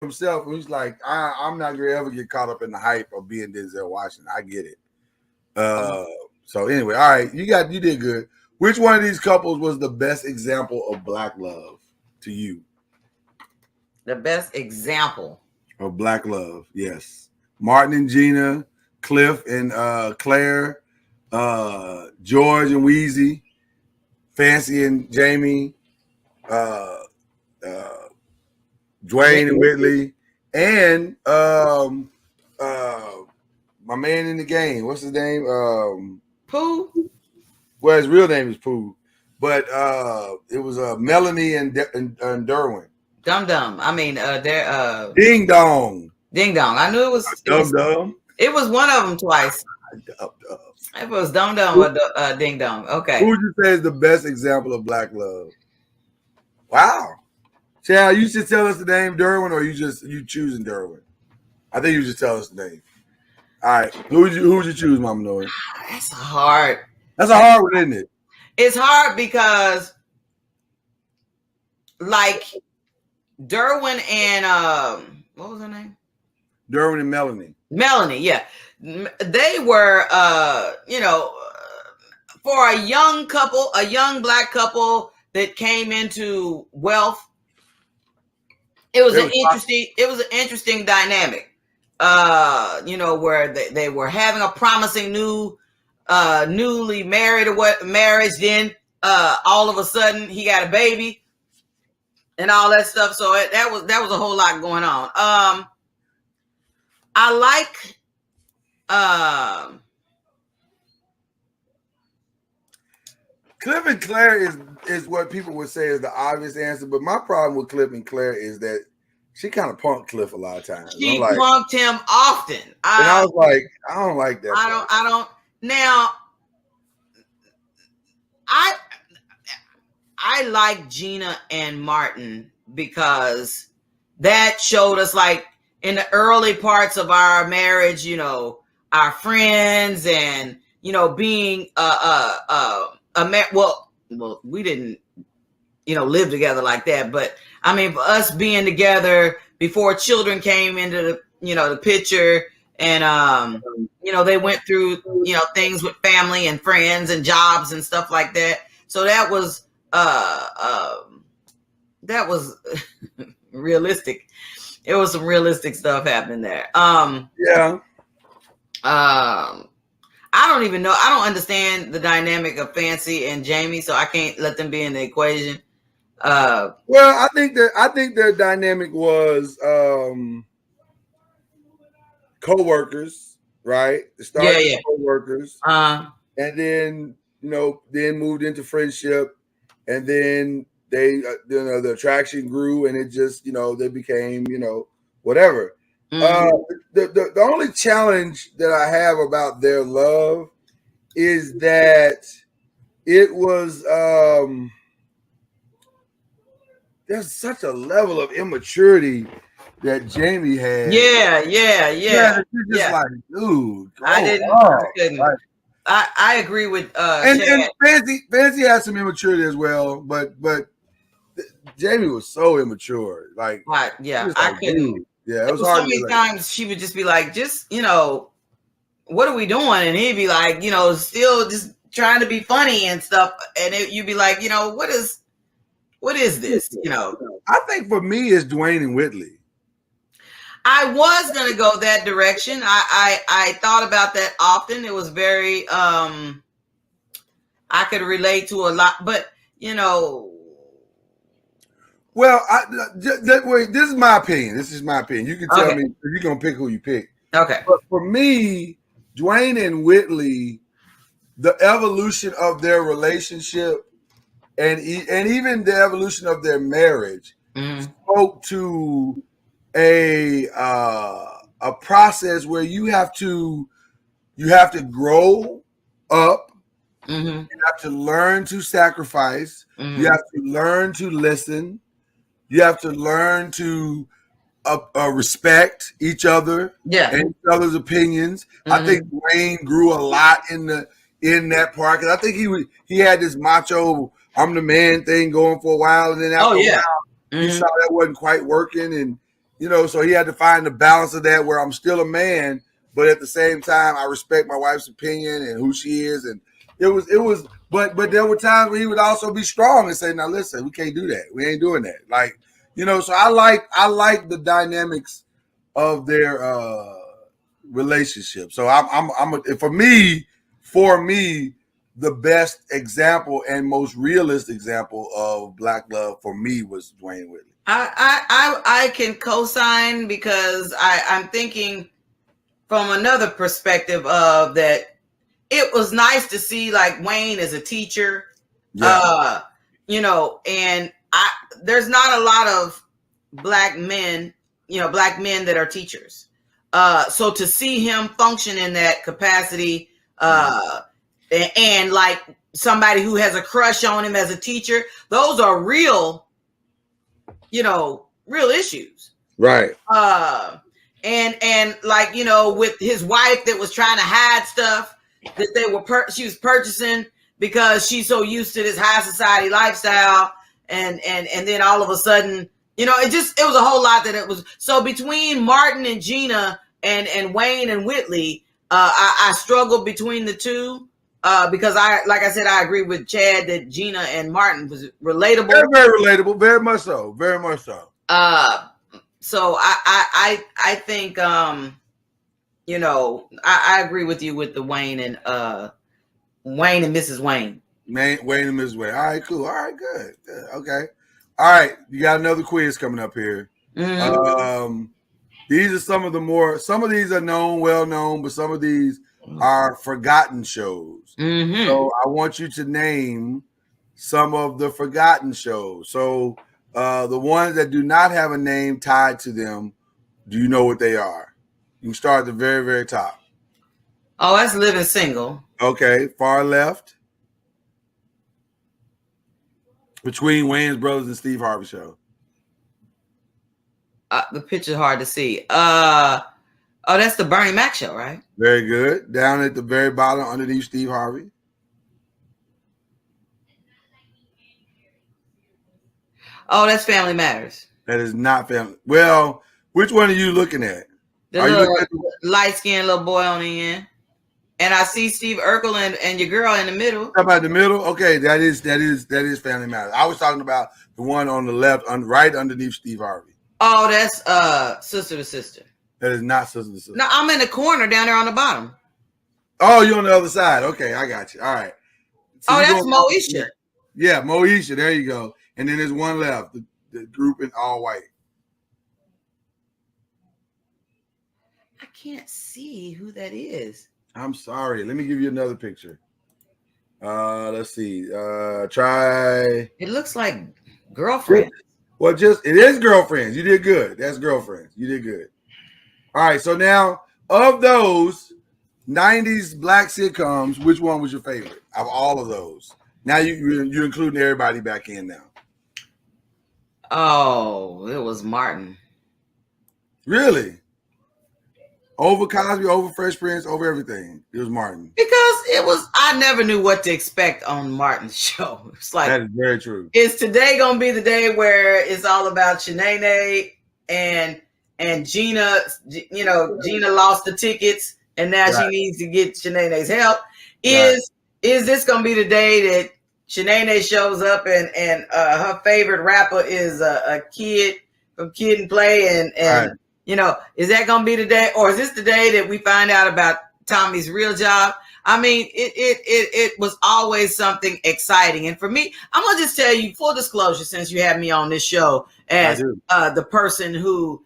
himself, and he's like, I'm not gonna ever get caught up in the hype of being Denzel Washington. I get it. So anyway, all right, you did good. Which one of these couples was the best example of black love to you? The best example of black love, yes. Martin and Gina, Cliff and Claire, George and Wheezy, Fancy and Jamie, Dwayne and Whitley, and my man in the game. What's his name? Pooh. Well, his real name is Pooh, but it was Melanie and Derwin. Dum Dum. I mean, they're Ding Dong. Ding Dong. I knew it was Dum Dum. It was one of them twice. Dum Dum. It was Dum Dum or Ding Dong. Okay. Who would you say is the best example of black love? Wow. Chad, you should tell us the name Derwin, or you choosing Derwin? I think you should tell us the name. All right. Who would you choose, Mama Nori? That's hard. That's a hard one, isn't it? It's hard because, like, Derwin and what was her name? Derwin and Melanie. Melanie, yeah. They were for a young couple, a young black couple that came into wealth. It was an interesting dynamic. Where they were having a promising newly married marriage. Then all of a sudden he got a baby and all that stuff. So that was a whole lot going on. I like Cliff and Claire is what people would say is the obvious answer, but my problem with Cliff and Claire is that she kind of punked Cliff a lot of times. She punked him often. And I was like, I don't like that. I don't. Now, I like Gina and Martin because that showed us, like, in the early parts of our marriage, our friends and, being we didn't, live together like that. But I mean, for us being together before children came into the picture, and they went through things with family and friends and jobs and stuff like that. So that was realistic. It was some realistic stuff happening there. Yeah. I don't even know. I don't understand the dynamic of Fancy and Jamie, so I can't let them be in the equation. Well, I think their dynamic was co-workers, right? It started co-workers, and then then moved into friendship, and then they the attraction grew, and it just they became whatever. The only challenge that I have about their love is that it was there's such a level of immaturity that Jamie had. Yeah. You're just like, dude. I agree with and Fancy had some immaturity as well, but Jamie was so immature. Like, I couldn't. Dude. Yeah, it was hard. So many times she would just be like, what are we doing? And he'd be like, still just trying to be funny and stuff. And you'd be like, what is this? I think for me it's Dwayne and Whitley. I was gonna go that direction. I thought about that often. It was very I could relate to a lot, but Well, this is my opinion. You can tell me if you're gonna pick who you pick. Okay. But for me, Dwayne and Whitley, the evolution of their relationship and even the evolution of their marriage spoke to a process where you have to grow up. You have to learn to sacrifice. You have to learn to listen. You have to learn to respect each other and each other's opinions. I think Dwayne grew a lot in that part, because I think he had this macho "I'm the man" thing going for a while, and then after a while, you saw that wasn't quite working, So he had to find the balance of that where I'm still a man, but at the same time, I respect my wife's opinion and who she is. And it was, but there were times where he would also be strong and say, now listen, we can't do that. We ain't doing that. Like, so I like the dynamics of their relationship. So for me, the best example and most realist example of black love for me was Dwayne Whitley. I can co-sign because I'm thinking from another perspective of that it was nice to see like Wayne as a teacher. Yeah. And there's not a lot of black men that are teachers. So to see him function in that capacity, and like somebody who has a crush on him as a teacher, those are real issues. Right. And like, with his wife that was trying to hide stuff that she was purchasing because she's so used to this high society lifestyle. And then all of a sudden, it was a whole lot that it was. So between Martin and Gina and Wayne and Whitley, I struggled between the two. Because like I said, I agree with Chad that Gina and Martin was relatable. Very, very relatable. Very much so. Very much so. So I think, I agree with you with the Wayne and Mrs. Wayne. Wayne and Mrs. Wayne. All right, cool. All right, good. Okay. All right. You got another quiz coming up here. Mm-hmm. These are some of these are well known, but some of these are forgotten shows. Mm-hmm. So I want you to name some of the forgotten shows. So the ones that do not have a name tied to them, do you know what they are? You can start at the very, very top. Oh, that's Living Single. Okay, far left. Between Wayne's Brothers and Steve Harvey Show. The picture's hard to see. Oh, that's the Bernie Mac Show, right? Very good. Down at the very bottom, underneath Steve Harvey. Oh, that's Family Matters. That is not Family. Well, which one are you looking at? The light-skinned little boy on the end. And I see Steve Urkel and your girl in the middle. How about the middle? Okay, that is Family Matters. I was talking about the one on the left, right underneath Steve Harvey. Oh, that's Sister to Sister. That is not Sister to Sister. No, I'm in the corner down there on the bottom. Oh, you're on the other side. Okay, I got you. All right. So that's Moesha. Yeah, Moesha. There you go. And then there's one left, the group in all white. I can't see who that is. I'm sorry. Let me give you another picture. Let's see. Try. It looks like Girlfriends. Well, it is Girlfriends. You did good. That's Girlfriends. You did good. All right. So now, of those 90s black sitcoms, which one was your favorite of all of those? Now you're including everybody back in now. Oh, it was Martin. Really? Over Cosby, over Fresh Prince, over everything. It was Martin. Because I never knew what to expect on Martin's show. It's like, that is very true. Is today going to be the day where it's all about Shanae and Gina? Gina lost the tickets and now she needs to get Shanae's help. Is this going to be the day that Shanae shows up and her favorite rapper is a kid from Kid and Play and is that going to be the day, or is this the day that we find out about Tommy's real job? I mean, it was always something exciting. And for me, I'm going to just tell you, full disclosure, since you have me on this show as the person who,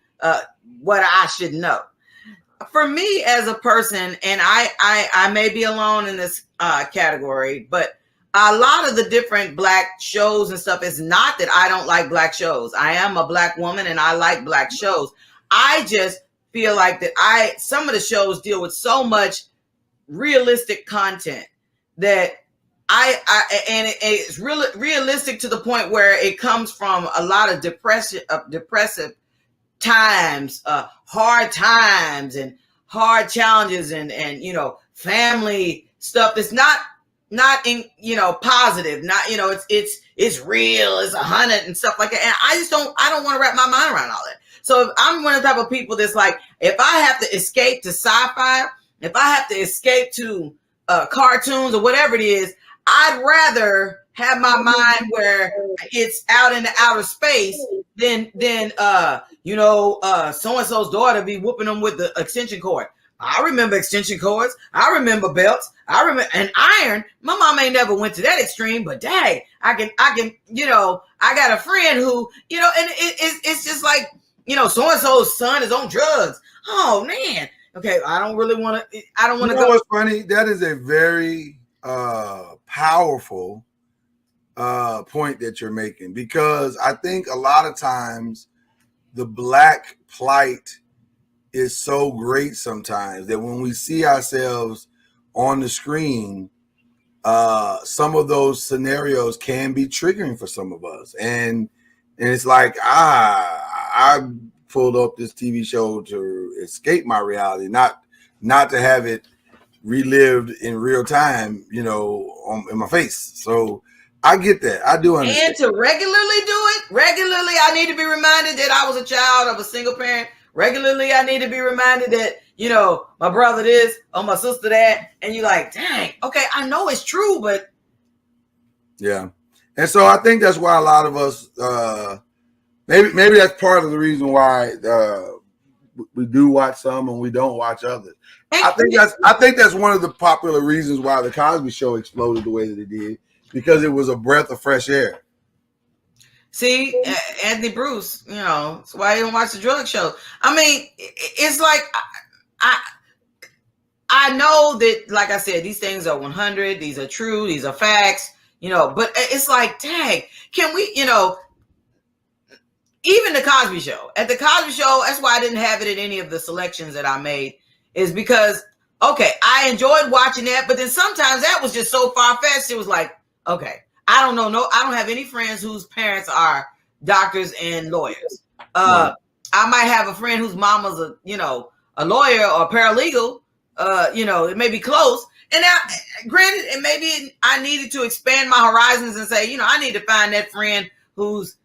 what I should know. For me as a person, and I may be alone in this category, but a lot of the different black shows and stuff is not that I don't like black shows. I am a black woman and I like black shows. I just feel like that some of the shows deal with so much realistic content that it's really realistic to the point where it comes from a lot of depressive times, hard times and hard challenges and family stuff that's not in positive, not it's real, it's 100 and stuff like that. And I don't want to wrap my mind around all that. So if I'm one of the type of people that's like, if I have to escape to sci-fi, if I have to escape to cartoons or whatever it is, I'd rather have my mind where it's out in the outer space than so and so's daughter be whooping them with the extension cord. I remember extension cords. I remember belts. I remember an iron. My mom ain't never went to that extreme, but dang, I can, I got a friend who, and it's just like, so and so's son is on drugs. Oh man. Okay, I don't want to go. What's funny? That is a very powerful point that you're making, because I think a lot of times the Black plight is so great sometimes that when we see ourselves on the screen, some of those scenarios can be triggering for some of us, and it's like I pulled up this TV show to escape my reality, not to have it relived in real time, in my face. So I get that. I do understand. And to regularly do it, I need to be reminded that I was a child of a single parent. Regularly, I need to be reminded that, my brother this or my sister that. And you're like, dang, okay, I know it's true, but. Yeah. And so I think that's why a lot of us, maybe that's part of the reason why we do watch some and we don't watch others. I think that's one of the popular reasons why the Cosby Show exploded the way that it did, because it was a breath of fresh air. See, Anthony Bruce, that's why you don't watch the drug show. I mean, it's like, I know that, like I said, these things are 100. These are true. These are facts, but it's like, dang, can we, even the Cosby Show. At the Cosby Show, that's why I didn't have it in any of the selections that I made, is because, okay, I enjoyed watching that, but then sometimes that was just so far-fetched. It was like, okay, I don't know. No, I don't have any friends whose parents are doctors and lawyers. Right. I might have a friend whose mama's a lawyer or a paralegal. It may be close. And now, granted, and maybe I needed to expand my horizons and say, I need to find that friend whose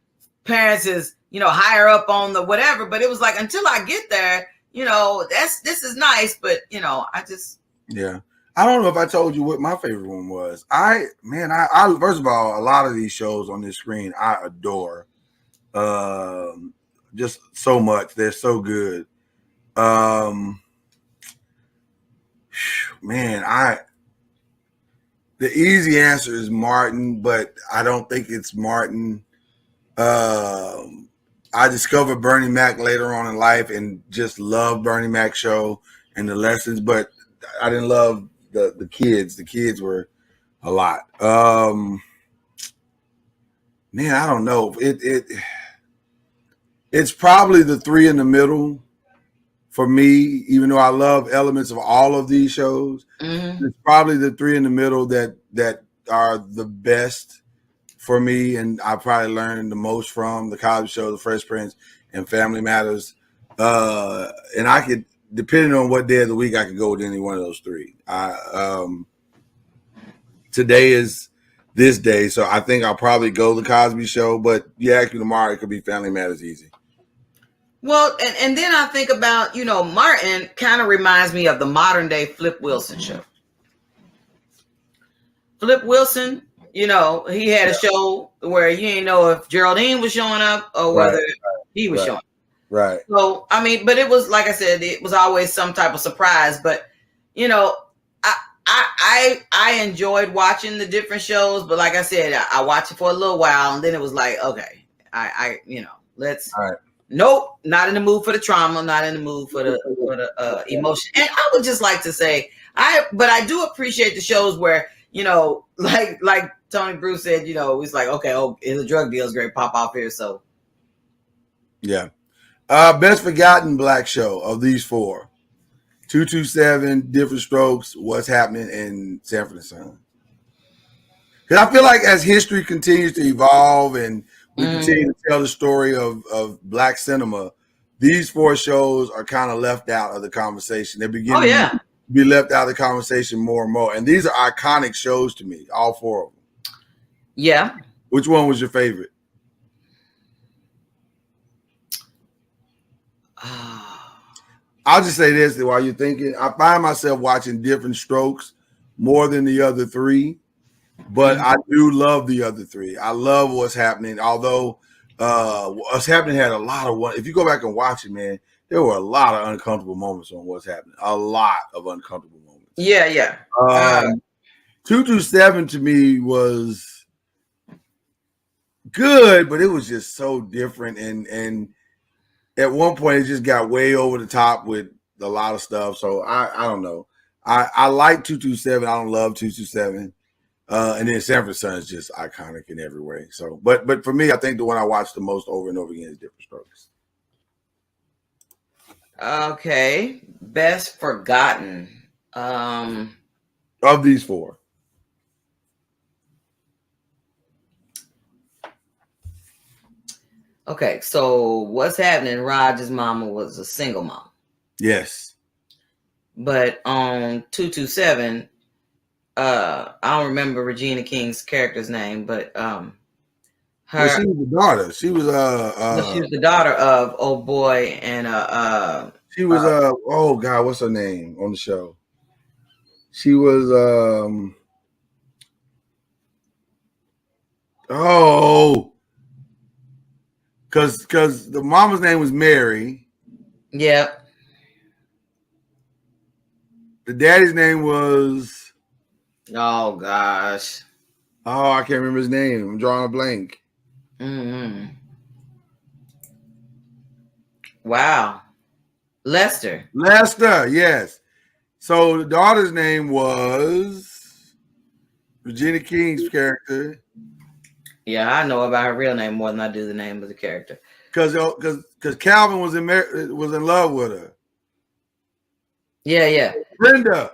parents is, higher up on the whatever. But it was like, until I get there, this is nice. But, I just. Yeah. I don't know if I told you what my favorite one was. I first of all, a lot of these shows on this screen I adore, just so much. They're so good. The easy answer is Martin, but I don't think it's Martin. I discovered Bernie Mac later on in life and just loved Bernie Mac show and the lessons, but I didn't love the kids. The kids were a lot. I don't know. It's probably the three in the middle for me, even though I love elements of all of these shows. Mm-hmm. It's probably the three in the middle that are the best for me, and I probably learned the most from: the Cosby Show, the Fresh Prince, and Family Matters. And I could, depending on what day of the week, I could go with any one of those three. Today is this day, so I think I'll probably go the Cosby Show. But you ask me tomorrow, it could be Family Matters easy. Well, and then I think about, Martin kind of reminds me of the modern day Flip Wilson show. Flip Wilson, he had a show where you didn't know if Geraldine was showing up or whether he was showing up. Right. So, I mean, but it was, like I said, it was always some type of surprise. But, I enjoyed watching the different shows. But like I said, I watched it for a little while. And then it was like, okay, let's. All right. Nope, not in the mood for the trauma, not in the mood for the emotion. And I would just like to say, but I do appreciate the shows where, like Tony Bruce said, it's like, okay, it's a drug deal is great, pop off here. So yeah. Best forgotten Black show of these four: 227, Different Strokes, What's Happening in Sanford and Son. Because I feel like as history continues to evolve and we continue to tell the story of Black cinema, these four shows are kind of left out of the conversation. They're beginning to be left out of the conversation more and more. And these are iconic shows to me, all four of them. Yeah. Which one was your favorite? I'll just say this while you're thinking. I find myself watching Different Strokes more than the other three, but I do love the other three. I love What's Happening, although What's Happening had a lot of one. If you go back and watch it, man, there were a lot of uncomfortable moments on What's Happening. A lot of uncomfortable moments. Yeah. 227 to me was good, but it was just so different. And at one point, it just got way over the top with a lot of stuff. So I don't know. I like 227. I don't love 227. And then Sanford Son is just iconic in every way. So, but for me, I think the one I watched the most over and over again is Different Strokes. Okay, best forgotten. Of these four. Okay, so What's Happening? Roger's mama was a single mom. Yes. But on 227, I don't remember Regina King's character's name, but well, she was the daughter. She was she was the daughter of old boy and she was oh God, what's her name on the show? She was because the mama's name was Mary. Yep. The daddy's name was oh gosh. Oh, I can't remember his name. I'm drawing a blank. Wow. Lester, yes. So the daughter's name was Regina King's character. Yeah, I know about her real name more than I do the name of the character. Because Calvin was in love with her. Yeah. Brenda.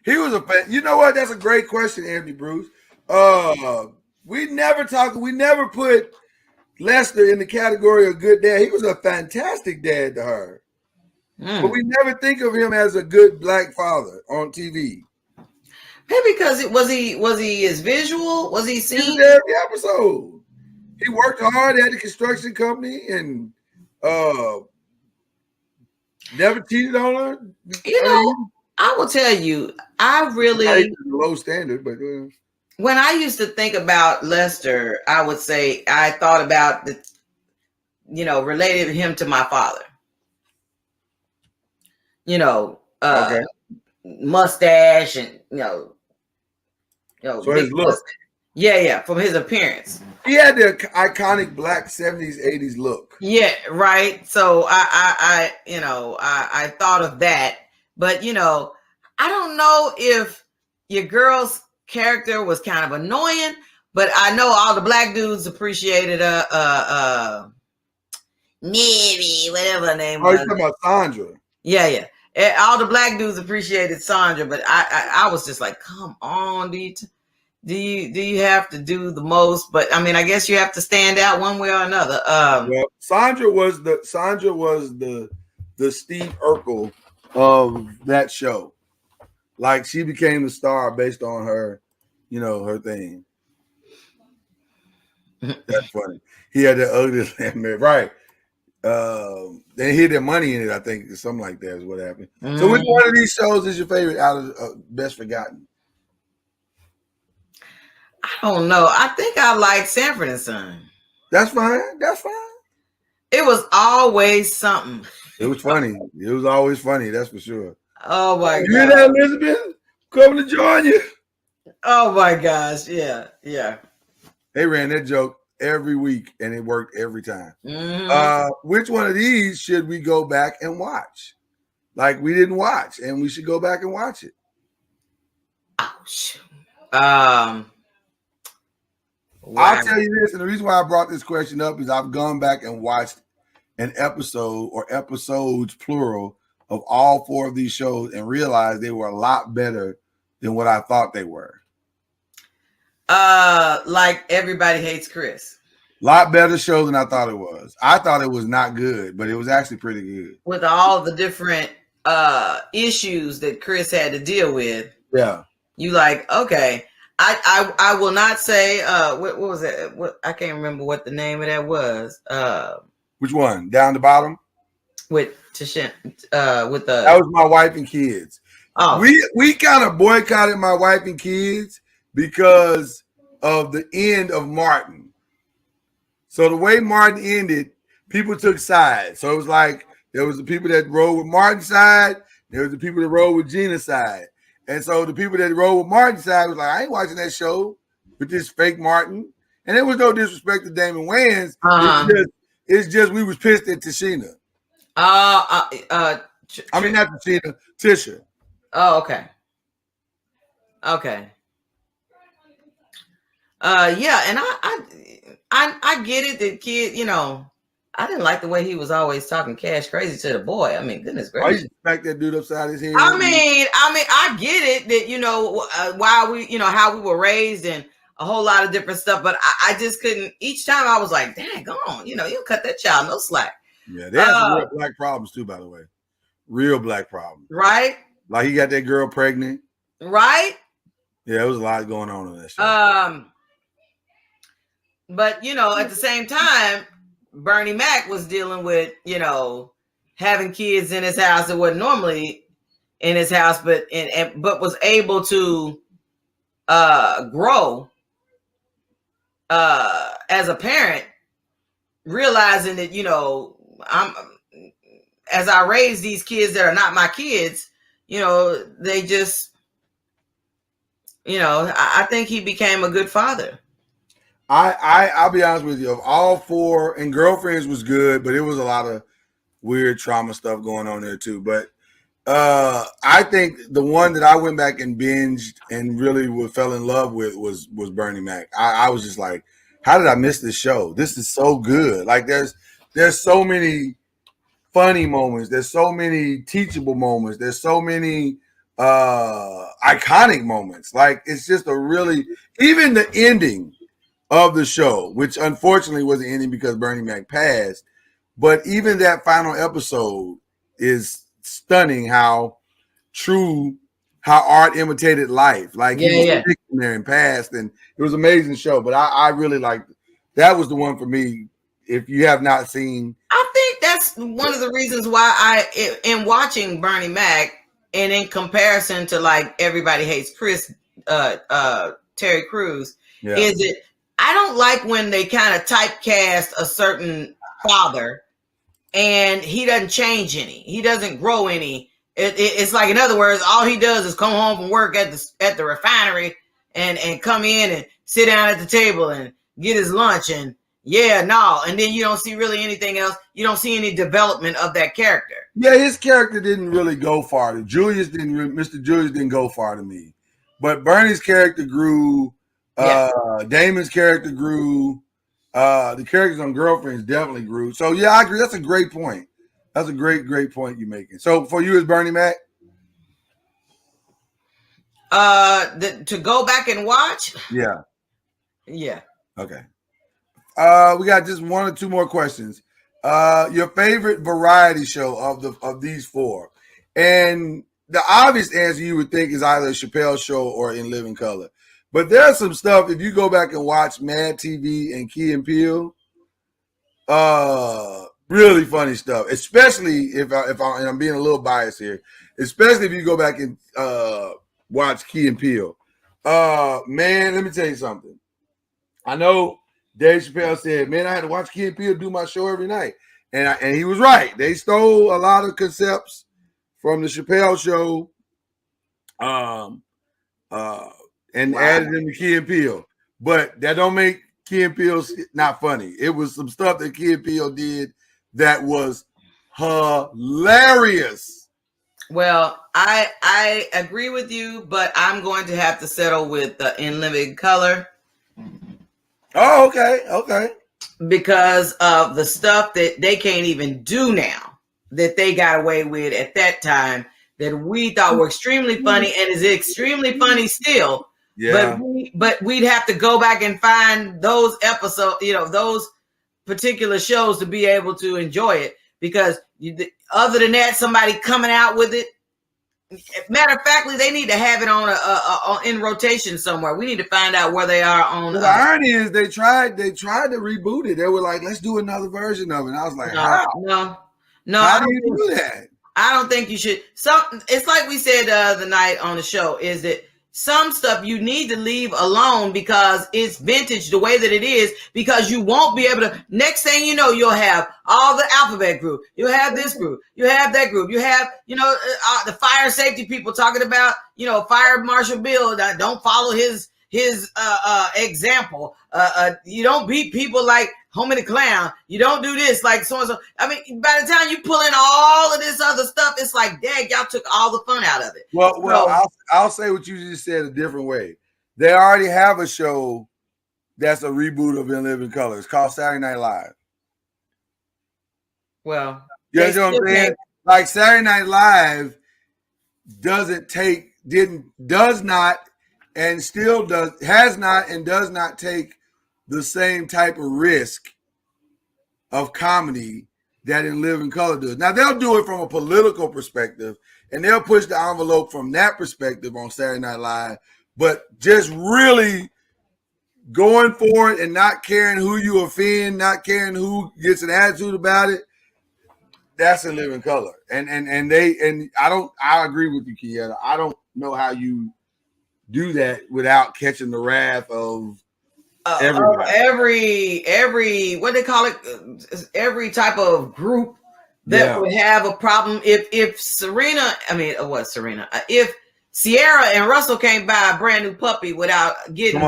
He was a fan. You know what? That's a great question, Anthony Bruce. We never put Lester in the category of good dad. He was a fantastic dad to her. But we never think of him as a good black father on TV. Maybe because was he as visual? Was he seen? He was every episode. He worked hard at the construction company and never cheated on her. I will tell you, I really low standard, but when I used to think about Lester, I would say I thought about related him to my father. Mustache and so his look. Yeah, from his appearance. He had the iconic black 70s, 80s look. Yeah, right. So I thought of that, but I don't know if your girl's character was kind of annoying, but I know all the black dudes appreciated Mary, whatever her name was. Oh, you're talking about Sandra. Yeah. All the black dudes appreciated Sandra, but I was just like, come on, do you have to do the most? But I mean, I guess you have to stand out one way or another. Well, Sandra was the Steve Urkel of that show. Like she became the star based on her, her thing. That's funny. He had the ugliest man, right? They hid their money in it, I think, something like that is what happened. So which one of these shows is your favorite out of best forgotten? I don't know. I think I like Sanford and Son. That's fine. It was always something. It was funny. It was always funny, that's for sure. Oh my God. You hear that, Elizabeth? Coming to join you. Oh my gosh. Yeah. They ran that joke every week and it worked every time. Which one of these should we go back and watch? Like we didn't watch and we should go back and watch it. Ouch. I'll tell you this, and the reason why I brought this question up is I've gone back and watched an episode or episodes plural of all four of these shows and realized they were a lot better than what I thought they were. Like Everybody Hates Chris. A lot better show than I thought it was. I thought it was not good, but it was actually pretty good. With all the different issues that Chris had to deal with. Yeah. You like, okay. I will not say what was it? What I can't remember what the name of that was. Which one? Down the bottom? With Tishin with the That was My Wife and Kids. Oh. We kind of boycotted My Wife and Kids because of the end of Martin. So the way Martin ended, people took sides. So it was like there was the people that rode with Martin's side, there was the people that rode with Gina's side. And so the people that rode with Martin's side was like, I ain't watching that show with this fake Martin. And there was no disrespect to Damon Wayans. It's just we was pissed at Tashina. I mean, not Tashina, Tisha. Oh, okay. Okay. Yeah, and I get it that kid, you know, I didn't like the way he was always talking cash crazy to the boy. I mean, goodness gracious. You smack that dude upside his head. I mean, I get it that, you know, why we, you know, how we were raised and a whole lot of different stuff, but I just couldn't. Each time I was like, dang, go on, you know, you cut that child no slack. Yeah, they have some real black problems too, by the way. Real black problems. Right? Like he got that girl pregnant. Right? Yeah, there was a lot going on in that show. But, you know, at the same time, Bernie Mac was dealing with, you know, having kids in his house that wasn't normally in his house, but was able to grow as a parent, realizing that, you know, as I raise these kids that are not my kids, you know, they just, you know, I think he became a good father. I'll be honest with you. Of all four, and Girlfriends was good, but it was a lot of weird trauma stuff going on there too. But I think the one that I went back and binged and really fell in love with was Bernie Mac. I was just like, how did I miss this show? This is so good. Like there's so many funny moments. There's so many teachable moments. There's so many iconic moments. Like it's just a really, even the ending of the show, which unfortunately wasn't ending because Bernie Mac passed, but even that final episode is stunning how art imitated life. Like he was sitting there and passed, and it was an amazing show. But I really liked it. That was the one for me. If you have not seen, I think that's one of the reasons why in watching Bernie Mac, and in comparison to like Everybody Hates Chris, Terry Crews, is it I don't like when they kind of typecast a certain father and he doesn't change any. He doesn't grow any. It's like, in other words, all he does is come home from work at the refinery and come in and sit down at the table and get his lunch and and then you don't see really anything else. You don't see any development of that character. Yeah, his character didn't really go far. Mr. Julius didn't go far to me. But Bernie's character grew. Damon's character grew. The characters on Girlfriends definitely grew. So yeah, I agree. That's a great point. That's a great point you're making. So for you, is Bernie Mac? To go back and watch. Yeah. Yeah. Okay. We got just one or two more questions. Your favorite variety show of these four, and the obvious answer you would think is either a Chappelle Show or In Living Color. But there's some stuff, if you go back and watch Mad TV and Key and Peele, really funny stuff, especially if I'm being a little biased here, especially if you go back and watch Key and Peele. Man, let me tell you something. I know Dave Chappelle said, man, I had to watch Key and Peele do my show every night. And he was right. They stole a lot of concepts from the Chappelle Show. And added them to Key and Peele. But that don't make Key and Peele not funny. It was some stuff that Key and Peele did that was hilarious. Well, I agree with you, but I'm going to have to settle with In Living Color. Oh, okay. Because of the stuff that they can't even do now that they got away with at that time that we thought were extremely funny and is extremely funny still. Yeah. But we'd have to go back and find those episodes, you know, those particular shows to be able to enjoy it. Because other than that, somebody coming out with it, matter of factly, they need to have it on in rotation somewhere. We need to find out where they are on. The irony is they tried to reboot it. They were like, let's do another version of it. And I was like, how? No. How do you do that? I don't think you should. It's like we said the other night on the show, is that some stuff you need to leave alone because it's vintage the way that it is, because you won't be able to. Next thing you know, you'll have all the alphabet group. You'll have this group. You have that group. You have, the fire safety people talking about, Fire Marshal Bill. Don't follow his example. You don't beat people like Homie the Clown. You don't do this like so and so. I mean, by the time you pull in all of this other stuff, it's like, dang, y'all took all the fun out of it. Well, I'll say what you just said a different way. They already have a show that's a reboot of In Living Color. It's called Saturday Night Live. Well, you know what I'm saying? Like Saturday Night Live does not take the same type of risk of comedy that In Living Color does. Now, they'll do it from a political perspective, and they'll push the envelope from that perspective on Saturday Night Live, but just really going for it and not caring who you offend, not caring who gets an attitude about it, that's In Living Color. And I agree with you, Kieta. I don't know how you do that without catching the wrath of every what they call it, every type of group that would have a problem. If Sierra and Russell can't buy a brand new puppy without getting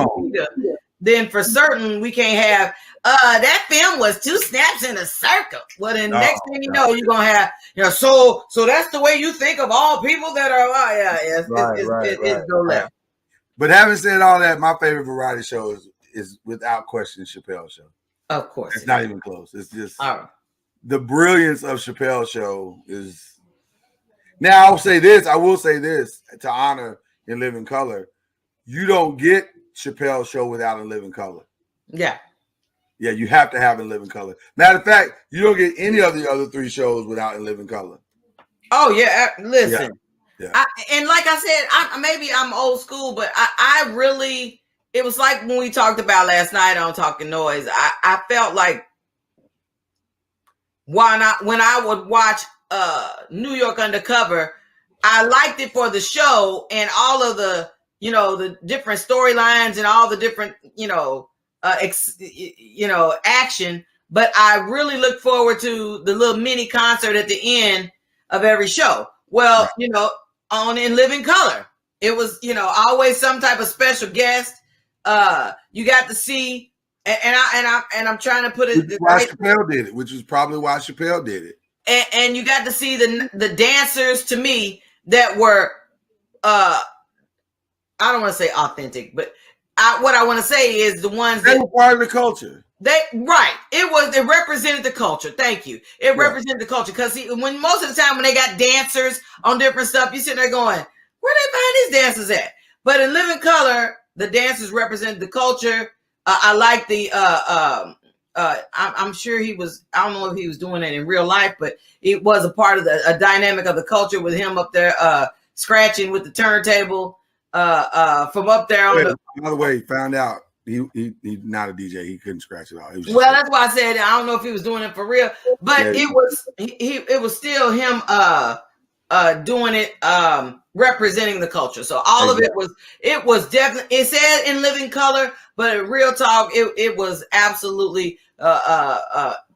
then for certain we can't have that film was 2 snaps in a circle. Well, then next thing you know, you're gonna have so that's the way you think of all people that are it's go left. But having said all that, my favorite variety show is without question Chappelle's Show. Of course. It's not even close. It's just the brilliance of Chappelle's Show is. Now I will say this to honor In Living Color. You don't get Chappelle's Show without In Living Color. Yeah. Yeah, you have to have In Living Color. Matter of fact, you don't get any of the other 3 shows without In Living Color. Oh yeah, listen. Yeah. And like I said, maybe I'm old school, but I really, it was like when we talked about last night on Talking Noise. I felt like why not when I would watch New York Undercover, I liked it for the show and all of the the different storylines and all the different action. But I really look forward to the little mini concert at the end of every show. Well, on In Living Color, it was always some type of special guest. You got to see, and I'm trying to put it. Why Chappelle did it, which is probably why Chappelle did it. And you got to see the dancers to me that were I don't want to say authentic, but what I want to say is the ones that were part of the culture. It represented the culture. Thank you. It represented the culture because when most of the time when they got dancers on different stuff, you sit there going, where they find these dancers at? But In Living Color, the dancers represented the culture. I like the I'm sure he was. I don't know if he was doing it in real life, but it was a part of a dynamic of the culture with him up there scratching with the turntable from up there on by the way, found out. He not a DJ. He couldn't scratch it out. Well, that's why I said I don't know if he was doing it for real, but it was still him doing it representing the culture. So all of it was definitely, it said In Living Color, but real talk, it was absolutely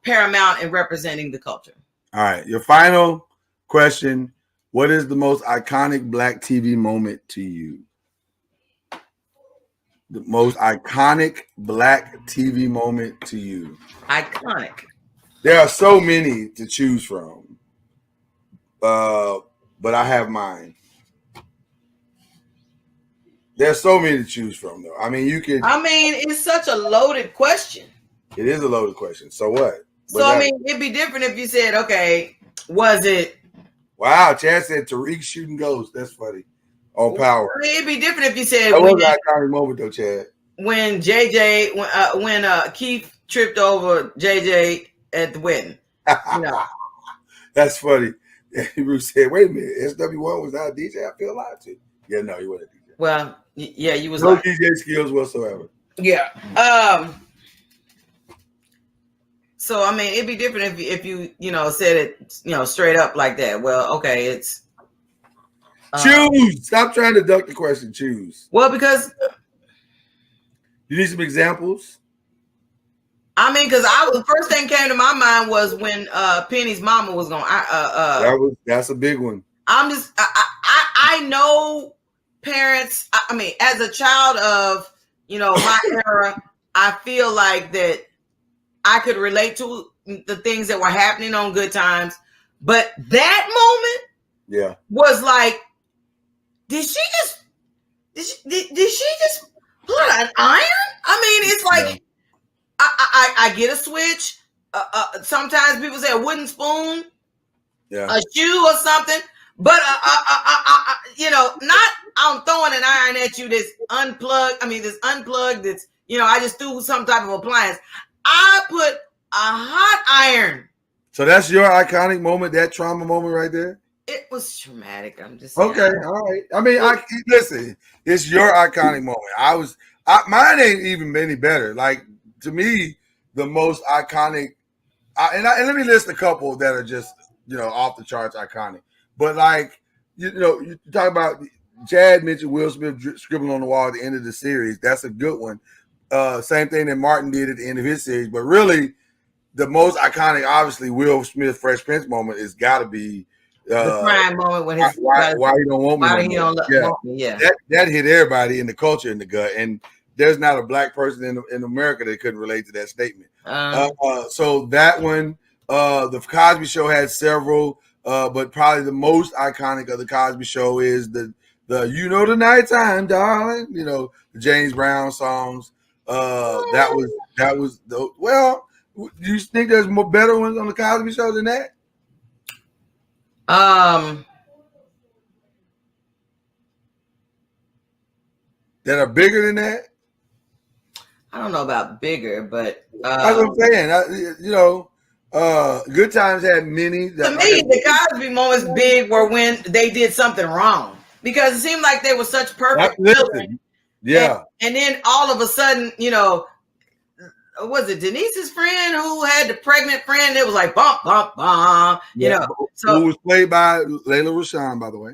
paramount in representing the culture. All right, your final question: what is the most iconic Black TV moment to you? The most iconic Black TV moment to you. Iconic. There are so many to choose from, but I have mine. There's so many to choose from, though. I mean, you could. I mean, it's such a loaded question. It is a loaded question. So what? So I mean, it'd be different if you said, "Okay, was it?" Wow, Chad said Tariq shooting ghosts. That's funny. On Power. I mean, it'd be different if you said that was an iconic moment though, Chad. When JJ, when Keith tripped over JJ at the wedding. That's funny. And Bruce said, "Wait a minute, SW1 was not a DJ. I feel lied to." Yeah, no, he wasn't a DJ. Well, yeah, you was no like DJ skills whatsoever. Yeah. So I mean, it'd be different if you said it straight up like that. Well, okay, it's choose. Stop trying to duck the question. Choose. Well, because you need some examples. I mean, because the first thing came to my mind was when Penny's mama was going. That's a big one. I'm just I know parents. I mean, as a child of my era, I feel like that I could relate to the things that were happening on Good Times, but that moment, was like, did she just put an iron? I mean, it's like. I get a switch. Sometimes people say a wooden spoon, a shoe or something. But not I'm throwing an iron at you that's unplugged. I mean, this unplugged. That's I just threw some type of appliance. I put a hot iron. So that's your iconic moment, that trauma moment right there. It was traumatic. I'm just okay. All right. I mean, listen. It's your iconic moment. Mine ain't even any better. Like. To me, the most iconic, and let me list a couple that are just off the charts iconic. But like you talk about Chad mentioned Will Smith scribbling on the wall at the end of the series. That's a good one. Same thing that Martin did at the end of his series. But really, the most iconic, obviously, Will Smith Fresh Prince moment is got to be the prime moment when his why you don't want me. Why he don't want me? Yeah, that hit everybody in the culture in the gut and. There's not a black person in America that couldn't relate to that statement. So that one, the Cosby Show had several, but probably the most iconic of the Cosby Show is the the nighttime, darling. The James Brown songs. That was the well. Do you think there's more better ones on the Cosby Show than that? That are bigger than that. I don't know about bigger, but that's what I'm saying. Good Times had many. To me, the Cosby moments big were when they did something wrong because it seemed like they were such perfect children. Yeah, and then all of a sudden, was it Denise's friend who had the pregnant friend? It was like bump, bump, bump. So who was played by Layla Rashawn, by the way.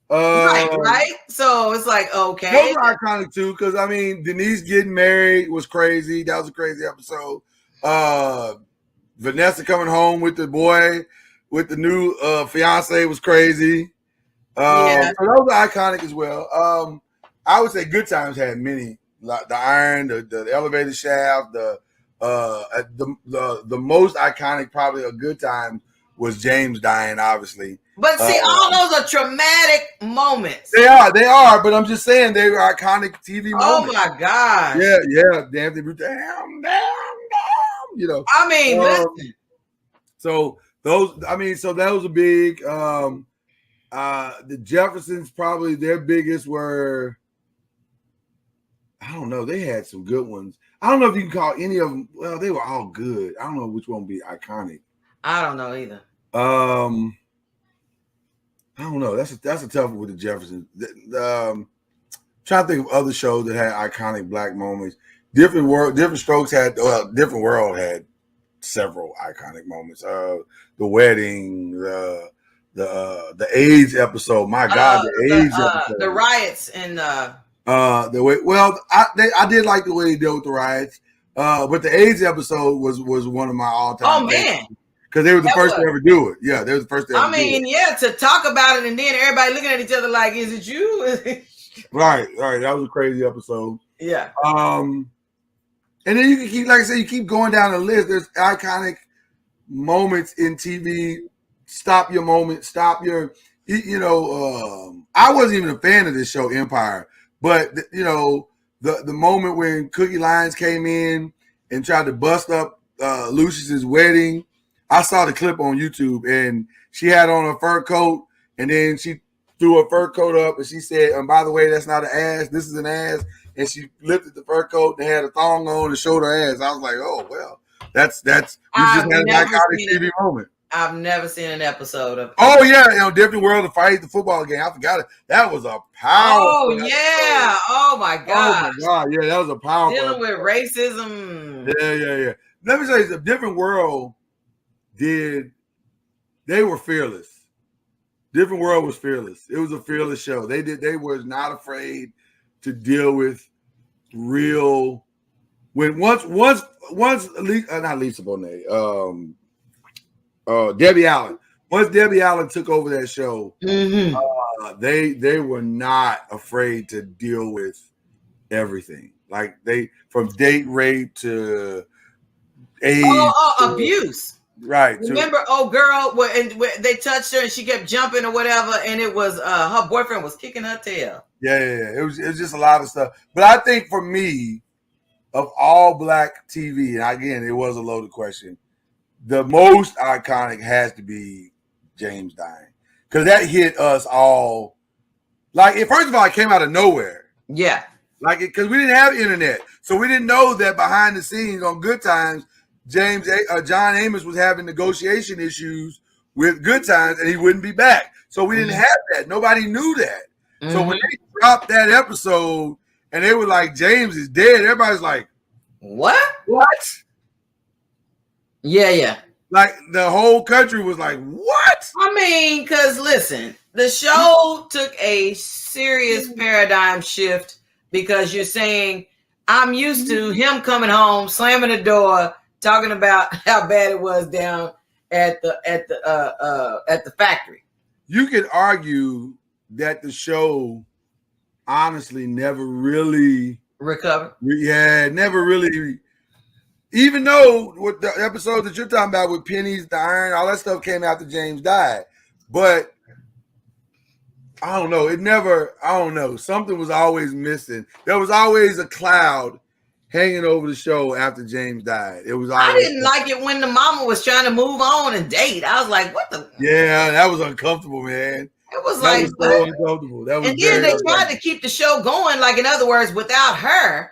Right. So it's like, okay. Those are iconic too, because I mean, Denise getting married was crazy. That was a crazy episode. Vanessa coming home with the boy, with the new fiance was crazy. So those are iconic as well. I would say Good Times had many, like the iron, the elevator shaft, the most iconic probably a Good Time was James dying, obviously. But see, all those are traumatic moments. They are. But I'm just saying they were iconic TV moments. Oh my God! Yeah. Damn. I mean, listen. So those are big. The Jeffersons probably their biggest were. I don't know. They had some good ones. I don't know if you can call any of them. Well, they were all good. I don't know which one would be iconic. I don't know either. I don't know. That's a tough one with the Jeffersons. Trying to think of other shows that had iconic black moments. Different Strokes had. Different World had several iconic moments. The wedding, the AIDS episode. My God, the AIDS episode. The riots and the way. Well, I did like the way they dealt with the riots. But the AIDS episode was one of my all-time. Oh man. Because they were the first to ever do it. Yeah, they were the first to ever do it. To talk about it and then everybody looking at each other like, is it you? Right. That was a crazy episode. Yeah. And then you can keep, like I said, you keep going down the list. There's iconic moments in TV. Stop your moment. Stop your, I wasn't even a fan of this show, Empire. But, the moment when Cookie Lyons came in and tried to bust up Lucius's wedding. I saw the clip on YouTube, and she had on her fur coat, and then she threw her fur coat up, and she said, and by the way, that's not an ass. This is an ass. And she lifted the fur coat and had a thong on and showed her ass. I was like, oh, well, that's we just had an iconic TV moment. I've never seen an episode of. Oh yeah, Different World, the fight, the football game. I forgot it. That was a powerful. Oh yeah. Episode. Oh my god. Oh my god. Yeah, that was a powerful. Dealing with racism. Yeah. Let me say, the Different World they were fearless. Different World was fearless. It was a fearless show. They were not afraid to deal with real. When once not Lisa Bonet, Debbie Allen. Once Debbie Allen took over that show, they were not afraid to deal with everything. Like from date rape to AIDS, abuse. Right. Remember, girl, and they touched her and she kept jumping or whatever, and it was her boyfriend was kicking her tail. Yeah. It was just a lot of stuff. But I think for me, of all black TV, and again, it was a loaded question, the most iconic has to be James dying, because that hit us all. Like, first of all, it came out of nowhere. Yeah. Like, because we didn't have internet, so we didn't know that behind the scenes on Good Times, John Amos was having negotiation issues with Good Times, and he wouldn't be back. So we didn't have that. Nobody knew that. So when they dropped that episode and they were like, James is dead, everybody's like, what? Yeah. Like, the whole country was like, what? I mean, because listen, the show took a serious paradigm shift, because you're saying, I'm used to him coming home, slamming the door, talking about how bad it was down at the factory. You could argue that the show honestly never really recovered. Yeah, never really. Even though with the episode that you're talking about with Pennies, the Iron, all that stuff came after James died. But I don't know. I don't know. Something was always missing. There was always a cloud hanging over the show after James died. It was. I didn't like it when the mama was trying to move on and date. I was like, what the? Yeah, that was uncomfortable, man. It was like so uncomfortable. That was. And then they tried to keep the show going. Like, in other words, without her,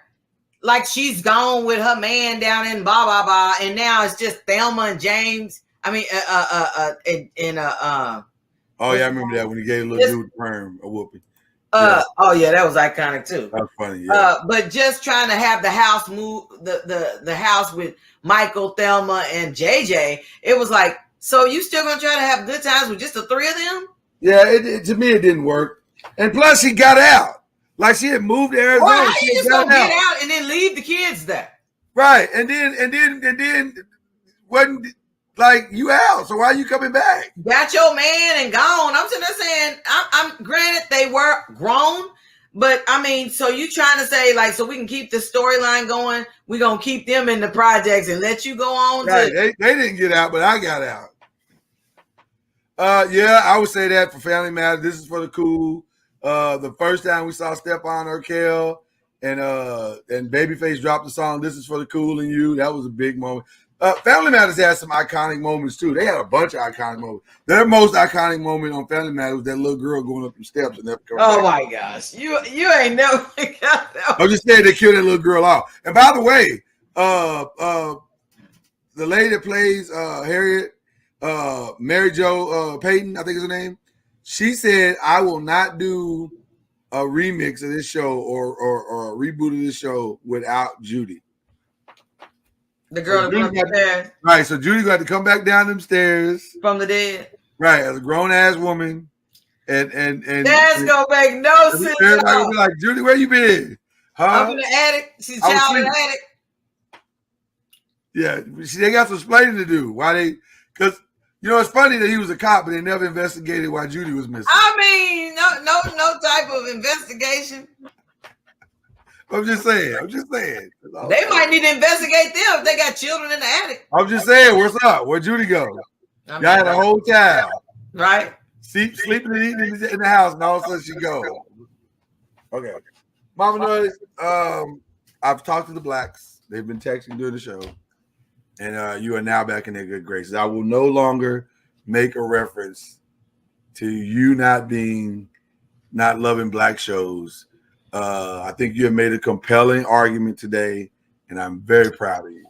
like, she's gone with her man down in blah blah blah, and now it's just Thelma and James. I mean, Oh yeah, I remember that when he gave little dude perm a whooping. Oh yeah, that was iconic too. That's funny. Yeah. But just trying to have the house move, the house with Michael, Thelma, and JJ, it was like, so you still gonna try to have good times with just the three of them? Yeah, to me it didn't work. And plus, he got out. Like, she had moved to Arizona. Well, how you just gonna get out and then leave the kids there? Right, and then wasn't. Like, you out, so why are you coming back? Got your man and gone. I'm sitting there saying, I'm granted they were grown, but I mean, so you trying to say, like, so we can keep the storyline going, we're gonna keep them in the projects and let you go on. Right. They didn't get out, but I got out. Yeah, I would say that for Family Matters. This is for the cool. The first time we saw Stephon Urkel and Babyface dropped the song "This Is for the Cool and You," that was a big moment. Family Matters had some iconic moments too. They had a bunch of iconic moments. Their most iconic moment on Family Matters was that little girl going up the steps and never coming back. Oh my gosh, you ain't never got that. I'm just saying they killed that little girl off. And by the way, the lady that plays Harriet, Mary Jo Payton, I think is her name. She said, "I will not do a remix of this show or a reboot of this show without Judy." The girl that went upstairs. Right, so Judy got to come back down them stairs from the dead. Right, as a grown ass woman, and that's gonna make no sense. Everybody will be like, "Judy, where you been? Huh? Up in the attic. She's child in the attic." Yeah, they got some explaining to do. Why they? Because it's funny that he was a cop, but they never investigated why Judy was missing. I mean, no type of investigation. I'm just saying. They might need to investigate them if they got children in the attic. I'm just saying, what's up? Where'd Judy go? Y'all had a whole child. Right. Sleeping and eating in the house, and all of a sudden she go. Okay. Mama Noise, I've talked to the blacks. They've been texting during the show. And you are now back in their good graces. I will no longer make a reference to you not loving black shows. I think you have made a compelling argument today, and I'm very proud of you.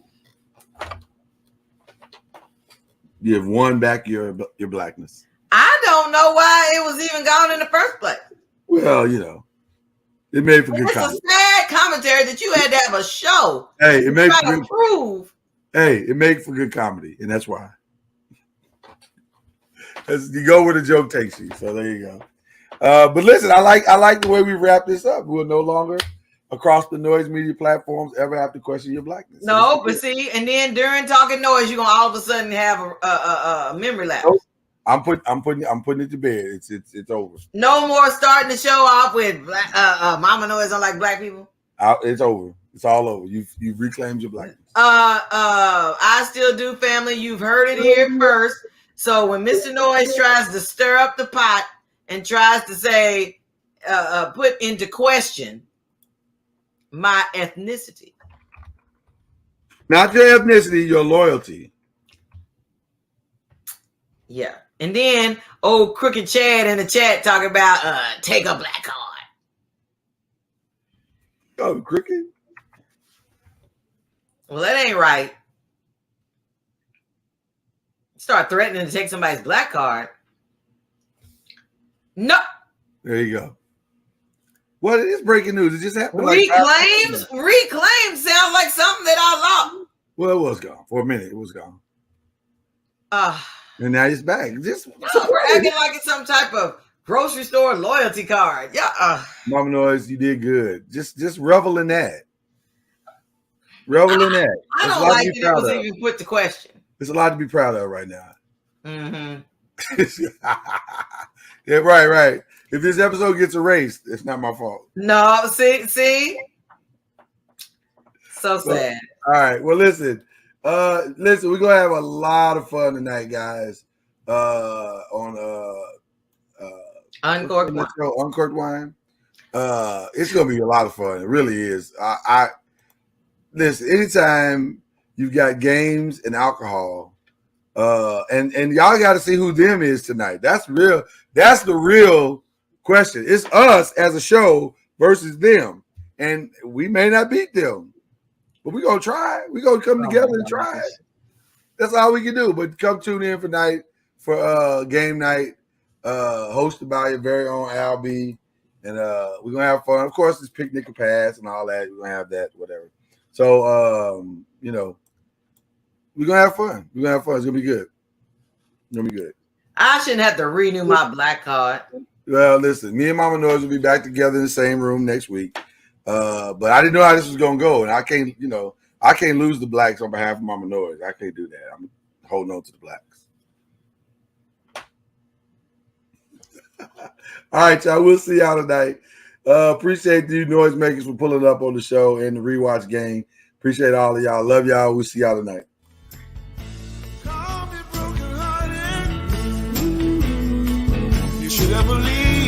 You have won back your blackness. I don't know why it was even gone in the first place. Well, you know, it made for good comedy. It's a sad commentary that you had to have a show. Hey, it made for good prove. Hey, it made for good comedy, and that's why. You go where the joke takes you. So there you go. But listen, I like the way we wrap this up. We'll no longer across the NOIZ media platforms ever have to question your blackness. No, but see, and then during talking NOIZ, you're gonna all of a sudden have a memory lapse. Nope. I'm putting it to bed. It's over. No more starting the show off with Mama NOIZ don't like black people. It's over. It's all over. You've reclaimed your blackness. I still do, family. You've heard it here first. So when Mr. NOIZ tries to stir up the pot and tries to say, put into question my ethnicity. Not your ethnicity, your loyalty. Yeah. And then old Crooked Chad in the chat talking about take a black card. Oh, Crooked? Well, that ain't right. Start threatening to take somebody's black card. No. There you go. Well, it is breaking news. It just happened. Reclaims sounds like something that I lost. Well, it was gone for a minute. It was gone. And now it's back. We're acting like it's some type of grocery store loyalty card. Yeah. Mama NOIZ, you did good. Just revel in that. Revel in that. I don't like that it was even put to question. There's a lot to be proud of right now. Mm-hmm. Yeah, right. If this episode gets erased, it's not my fault. No, see? So sad. All right. Well, listen, we're gonna have a lot of fun tonight, guys. On Uncorked Wine. It's gonna be a lot of fun. It really is. I listen, anytime you've got games and alcohol, and y'all got to see who them is tonight. That's real. That's the real question. It's us as a show versus them, and we may not beat them, but we're gonna try. We're gonna come together and try it. That's all we can do. But come tune in for game night, hosted by your very own Al B, and we're gonna have fun. Of course, it's picnic and pass and all that. We're gonna have that, whatever. So we're gonna have fun. It's gonna be good. I shouldn't have to renew my black card. Well, listen, me and Mama NOIZ will be back together in the same room next week. But I didn't know how this was gonna go, and I can't lose the blacks on behalf of Mama NOIZ. I can't do that. I'm holding on to the blacks. All right, y'all. We'll see y'all tonight. Appreciate you NOIZ makers for pulling up on the show and the rewatch game. Appreciate all of y'all. Love y'all. We'll see y'all tonight. You should have believed.